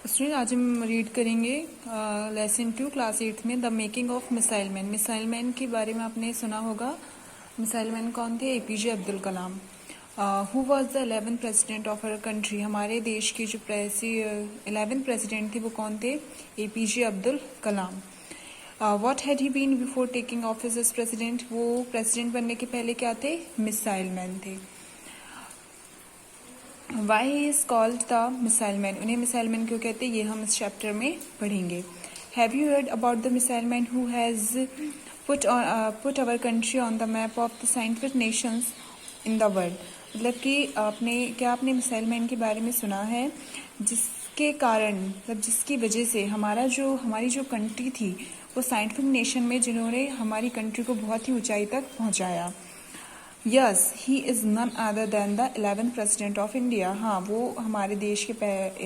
Student आज हम read करेंगे लेसन 2 क्लास 8 में the making of missile man. Missile man के बारे में आपने सुना होगा। मिसाइल मैन कौन थे? APJ Abdul Kalam. Who was the 11th president of our country? हमारे देश के जो 11th प्रेसिडेंट थे वो कौन थे? APJ Abdul Kalam. What had he been before taking office as president? वो प्रेसिडेंट बनने के पहले क्या थे? मिसाइल मैन थे। Why he is called the missile man? उन्हें मिसाइल मैन क्यों कहते हैं, ये हम इस चैप्टर में पढ़ेंगे। Have you heard about the missile man who has put our country on the map of the scientific nations in the world? मतलब कि आपने मिसाइल मैन के बारे में सुना है जिसके कारण, मतलब जिसकी वजह से हमारी जो कंट्री थी वो साइंटिफिक नेशन में, जिन्होंने हमारी कंट्री को बहुत ही ऊंचाई तक पहुंचाया। Yes, he is none other than the 11th president of India. हाँ, वो हमारे देश के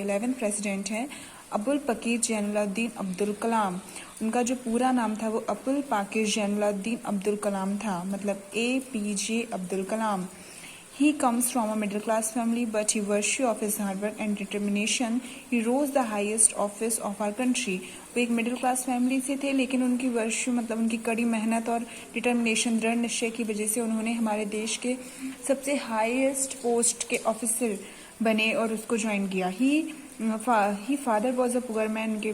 11th प्रेसिडेंट हैं, अबुल पकीर जैनुलब्दीन अब्दुल कलाम। उनका जो पूरा नाम था वो अबुल पाकिर जैनुलब्दीन अब्दुल कलाम था, मतलब APJ Abdul Kalam. He comes from a middle class family, but by virtue of his hard work and determination, he rose the highest office of our country. वो एक मिडिल क्लास फैमिली से थे, लेकिन उनकी वर्षु मतलब उनकी कड़ी मेहनत और डिटर्मिनेशन, दृढ़ निश्चय की वजह से उन्होंने हमारे देश के सबसे हाईएस्ट पोस्ट के ऑफिसर बने और उसको ज्वाइन किया। He father was a poor man. उनके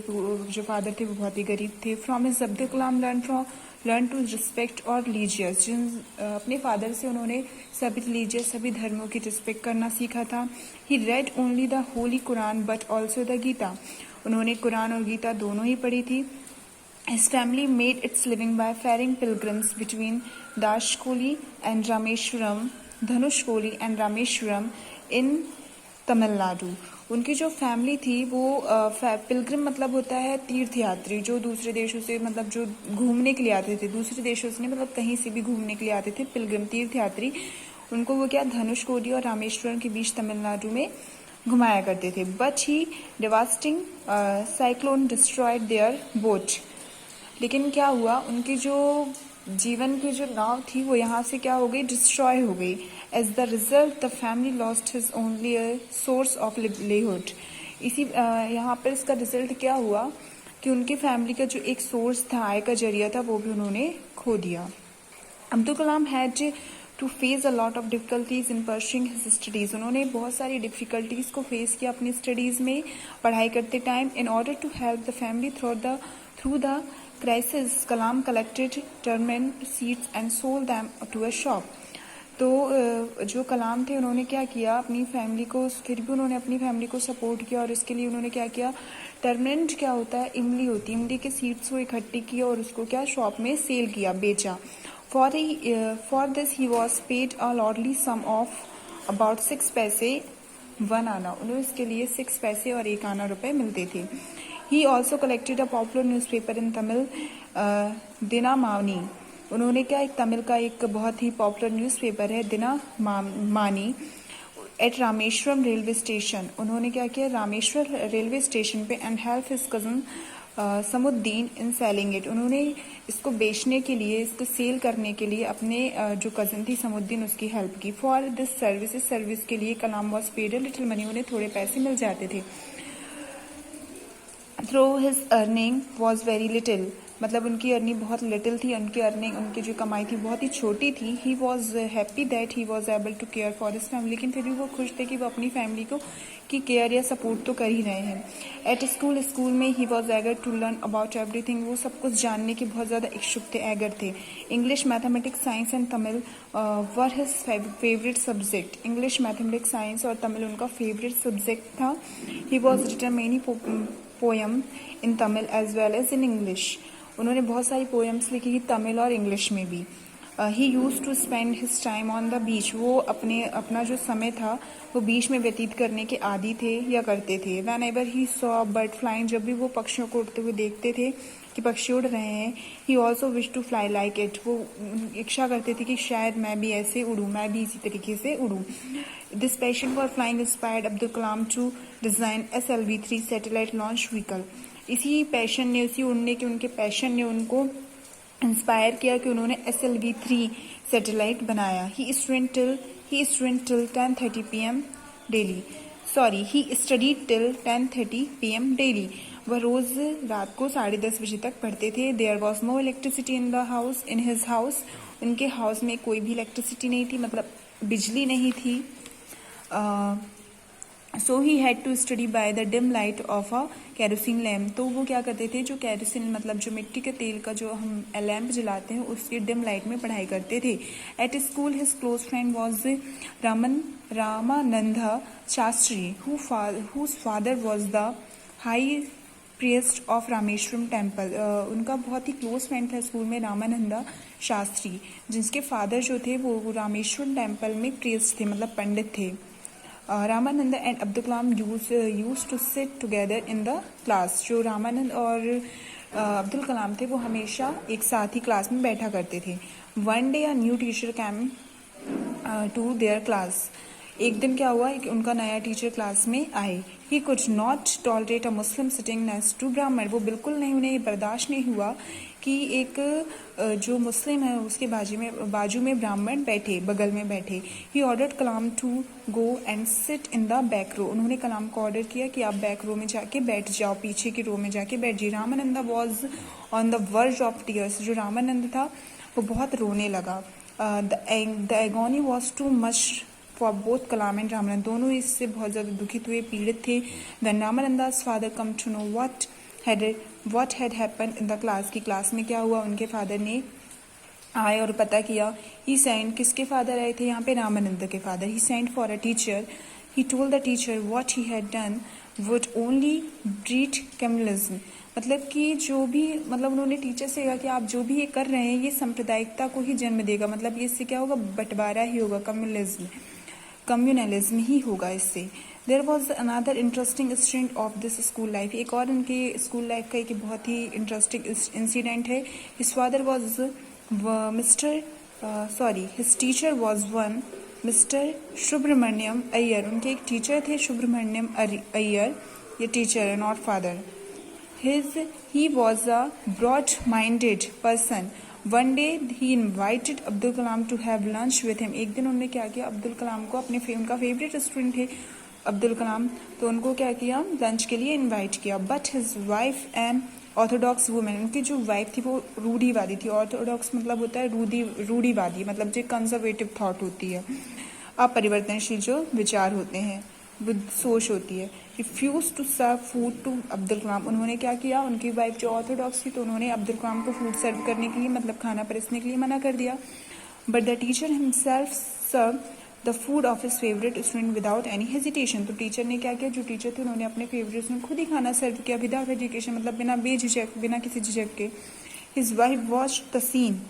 जो फादर थे वो बहुत ही गरीब थे। From his Abdul Kalam learn to respect और रिलीजियस। अपने फादर से उन्होंने सभी रिलीजियस, सभी धर्मों की रिस्पेक्ट करना सीखा था। He read only the holy Quran but also the Gita. उन्होंने कुरान और गीता दोनों ही पढ़ी थी। His family made its living by ferrying pilgrims between Dhanushkoli and Rameshwaram in Tamil Nadu. उनकी जो फैमिली थी वो पिलग्रिम मतलब होता है तीर्थयात्री, जो दूसरे देशों से, मतलब जो घूमने के लिए आते थे, दूसरे देशों से नहीं, मतलब कहीं से भी घूमने के लिए आते थे पिलग्रिम तीर्थयात्री। उनको वो क्या धनुषकोडी और रामेश्वरम के बीच तमिलनाडु में घुमाया करते थे। But he devastating cyclone destroyed their boat. लेकिन क्या हुआ, उनकी जो जीवन की जो नाव थी वो यहाँ से क्या हो गई, डिस्ट्रॉय हो गई। As the result the family lost his only source of livelihood. यहाँ पर इसका रिजल्ट क्या हुआ कि उनकी फैमिली का जो एक सोर्स था, आय का जरिया था, वो भी उन्होंने खो दिया। Abdul Kalam had to face a lot of difficulties in pursuing his studies. उन्होंने बहुत सारी डिफिकल्टीज को फेस किया अपनी स्टडीज में, पढ़ाई करते time. In order to help the family through the crisis, Kalam collected turmeric seeds and sold them to a shop. तो जो कलाम थे उन्होंने क्या किया, अपनी फैमिली को, फिर भी उन्होंने अपनी फैमिली को सपोर्ट किया और इसके लिए उन्होंने क्या किया, टर्मरिक क्या होता है, इमली होती है, इमली के सीड्स को इकट्ठी किया और उसको क्या शॉप में सेल किया, बेचा। For this he was paid a lordly sum of about 6 पैसे 1 आना। उन्हें इसके लिए 6 पैसे और 1 आना रुपए मिलते थे। He also collected a popular newspaper in Tamil, दिनामानी। उन्होंने क्या, एक तमिल का एक बहुत ही पॉपुलर न्यूज़पेपर है Dinamani, at Rameswaram railway station. उन्होंने क्या किया, रामेश्वर रेलवे स्टेशन पे, and help his cousin Samuddin in selling it. उन्होंने इसको बेचने के लिए, इसको सेल करने के लिए अपने जो कजन थी समुद्दीन, उसकी हेल्प की। फॉर दिस सर्विस के लिए Kalam was paid a little money. उन्हें थोड़े पैसे मिल जाते थे। Through his earning was very little, मतलब उनकी अर्निंग बहुत लिटिल थी, उनकी जो कमाई थी बहुत ही छोटी थी। He was happy that he was able to care for his family. लेकिन फिर भी वो खुश थे कि वो अपनी फैमिली को की केयर या सपोर्ट तो कर ही रहे हैं। एट स्कूल में he was eager to learn about everything. वो सब कुछ जानने के बहुत ज़्यादा इच्छुक थे, एगर थे। English, mathematics, science and Tamil were his favourite subject. English, mathematics, science और तमिल उनका फेवरेट सब्जेक्ट था। He was written many poem in Tamil as well as in English. उन्होंने बहुत सारी पोएम्स लिखी थी तमिल और इंग्लिश में भी। He used to spend his time on the beach. वो अपना जो समय था वो बीच में व्यतीत करने के आदी थे या करते थे। Van ever he saw bird flying, जब भी वो पक्षियों को उड़ते हुए देखते थे कि पक्षी उड़ रहे हैं, he also wish to fly like it. वो इच्छा करते थे कि शायद मैं भी ऐसे उड़ूँ, मैं भी इसी तरीके से उड़ूँ। This passion for flying inspired Abdul Kalam to design SLV-3 satellite launch vehicle. इसी पैशन ने, उसी उड़ने के उनके पैशन ने उनको इंस्पायर किया कि उन्होंने SLV-3 सैटेलाइट बनाया। He student till 10:30 PM daily. Sorry he studied till 10:30 PM daily. वह रोज रात को 10:30 बजे तक पढ़ते थे। There was no electricity in the house, in his house. उनके हाउस में कोई भी इलेक्ट्रिसिटी नहीं थी, मतलब बिजली नहीं थी। So he had to study by the dim light of a kerosene lamp. तो वो क्या करते थे, जो कैरोसिन मतलब जो मिट्टी के तेल का जो हम लैम्प जलाते हैं उसकी डिम लाइट में पढ़ाई करते थे। At school his close friend was Ramanand Shastri whose father was the high priest of Rameswaram temple. उनका बहुत ही क्लोज फ्रेंड था स्कूल में रामानंदा शास्त्री, जिसके फादर जो थे वो रामेश्वरम टेम्पल में प्रीस्ट थे, मतलब पंडित थे। Ramanand and Abdul Kalam use to sit together in the class. जो रामानंद और अब्दुल कलाम थे वो हमेशा एक साथ ही क्लास में बैठा करते थे। One day a new teacher came to their class. एक दिन क्या हुआ कि उनका नया टीचर क्लास में आए। He could not tolerate a Muslim sitting next to Brahmin. वो बिल्कुल नहीं, उन्हें बर्दाश्त नहीं हुआ कि एक जो मुस्लिम है उसके बाजू में ब्राह्मण बैठे, बगल में बैठे। He ordered Kalam to go and sit in the back row. उन्होंने कलाम को ऑर्डर किया कि आप बैक रो में जाके बैठ जाओ, पीछे की रो में जाके बैठ जाइए। Ramananda was on the verge of tears. जो रामानंद था वो बहुत रोने लगा। The agony was too much for both Kalam and Ramanand. दोनों इससे बहुत ज़्यादा दुखित हुए, पीड़ित थे। When Ramananda's father come to know what had happened in the class. की क्लास में क्या हुआ, उनके फादर ने आए और पता किया। ही सेंड, किसके फादर आए थे यहाँ पे, रामानंद के father. He send for a teacher. He told the teacher what he had done would only breed communalism. मतलब कि जो भी, मतलब उन्होंने टीचर से कहा कि आप जो भी ये कर रहे हैं ये सांप्रदायिकता को ही जन्म देगा, मतलब ये इससे क्या होगा, बंटवारा ही होगा, कम्युनलिज्म ही होगा इससे। There was another interesting incident of this school life. एक और उनके स्कूल लाइफ का एक बहुत ही इंटरेस्टिंग इंसिडेंट है। His father was his teacher was one mister Subramaniam Iyer. उनके एक टीचर थे सुब्रमण्यम अय्यर, ये टीचर है not father. He was a broad-minded person. One day he invited Abdul Kalam to have lunch with him. एक दिन उन्होंने क्या किया, अब्दुल कलाम को, उनका फेवरेट स्टूडेंट थे अब्दुल कलाम, तो उनको क्या किया, लंच के लिए इनवाइट किया। But his wife an orthodox women. उनकी जो वाइफ थी वो रूढ़ीवादी थी। ऑर्थोडॉक्स मतलब होता है रूढ़ीवादी, मतलब जो कंजर्वेटिव थॉट होती है, अपरिवर्तनशील जो विचार होते हैं, सोच होती है। Refuse to serve food to Abdul Kalam. उन्होंने क्या किया, उनकी वाइफ जो ऑर्थोडॉक्स थी तो उन्होंने अब्दुल कलाम को फूड सर्व करने के लिए, मतलब खाना परोसने के लिए मना कर दिया। But the teacher himself serve the food of his favourite student without any hesitation. तो टीचर ने क्या किया, जो टीचर थे उन्होंने अपने फेवरेट स्टूडेंट खुद ही खाना सर्व किया विदाउट हेजिटेशन, मतलब बिना बेझिझक, बिना किसी झिझक के। His wife watch the scene.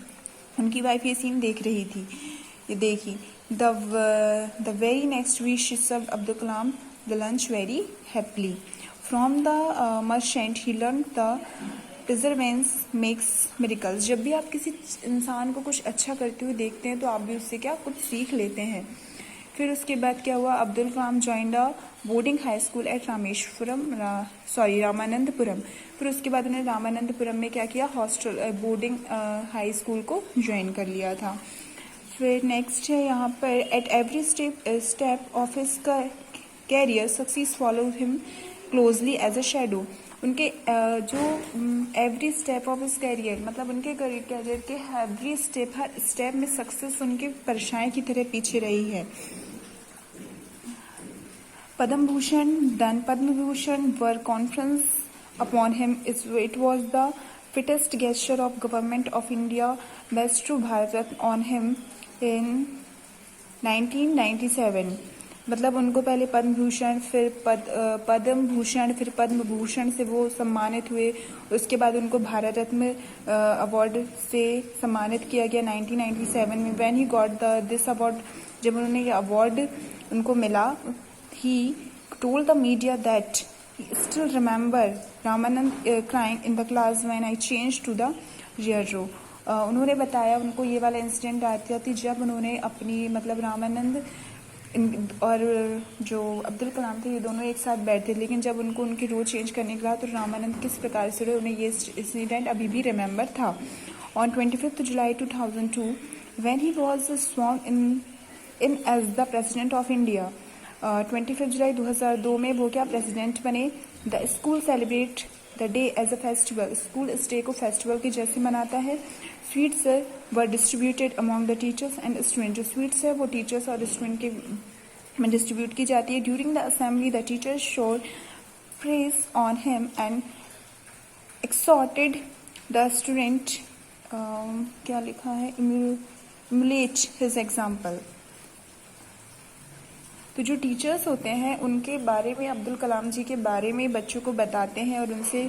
उनकी वाइफ ये सीन देख रही थी, ये देखी। The very next week she served Abdul Kalam the lunch very happily. From the merchant he learned the perseverance makes miracles. जब भी आप किसी इंसान को कुछ अच्छा करते हुए देखते हैं तो आप भी उससे क्या कुछ सीख लेते हैं। फिर उसके बाद क्या हुआ, Abdul Kalam joined a boarding high school at Ramanandapuram. फिर उसके बाद उन्होंने रामानंदपुरम में क्या किया, हॉस्टल बोर्डिंग हाई स्कूल को ज्वाइन कर लिया था। फिर नेक्स्ट है यहाँ पर, at every step of his career success follow him closely as a shadow. उनके जो every step of his career, मतलब उनके कैरियर के एवरी स्टेप, हर स्टेप में सक्सेस उनके परछाई की तरह पीछे रही है। Padma Bhushan were conference upon him, it was the fittest gesture of government of India bestowed to Bharat Ratna on him in 1997। मतलब उनको पहले पद्म भूषण, फिर पद्म भूषण, फिर पद्म भूषण से वो सम्मानित हुए। उसके बाद उनको भारत रत्न अवार्ड से सम्मानित किया गया 1997 में। When he got this award, जब उन्होंने ये अवार्ड उनको मिला, he told the media that he still remember Ramanand crying in the class when I changed to the rear row। उन्होंने बताया, उनको ये वाला इंसिडेंट आता थी जब उन्होंने अपनी, मतलब रामानंद और जो अब्दुल कलाम थे ये दोनों एक साथ बैठे, लेकिन जब उनको उनकी रो चेंज करने के बाद तो रामानंद किस प्रकार से रहे, उन्हें ये इंसिडेंट अभी भी रिमेंबर था। ऑन 25 जुलाई 2002 when he was sworn in as the president of India, 25 जुलाई 2002 में वो क्या प्रेसिडेंट बने। The school celebrate the day as a festival, school इस डे को फेस्टिवल के जैसे मनाता है। Sweets were distributed among the teachers and student, जो स्वीट्स है वो टीचर्स और स्टूडेंट के में डिस्ट्रीब्यूट की जाती है। During the assembly the teachers showed praise on him and exhorted the student, क्या लिखा है, इमुलेट हिज एग्जाम्पल। तो जो टीचर्स होते हैं उनके बारे में, अब्दुल कलाम जी के बारे में बच्चों को बताते हैं और उनसे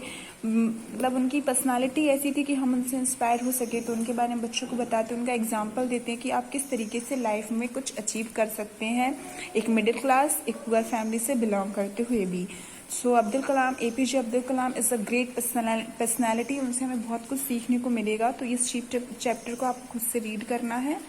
मतलब उनकी पर्सनालिटी ऐसी थी कि हम उनसे इंस्पायर हो सके, तो उनके बारे में बच्चों को बताते हैं, उनका एग्जाम्पल देते हैं कि आप किस तरीके से लाइफ में कुछ अचीव कर सकते हैं, एक मिडिल क्लास, एक पुअर फैमिली से बिलोंग करते हुए भी। सो Abdul Kalam, APJ Abdul Kalam is a great personality, उनसे हमें बहुत कुछ सीखने को मिलेगा। तो इस चैप्टर को आपको खुद से रीड करना है।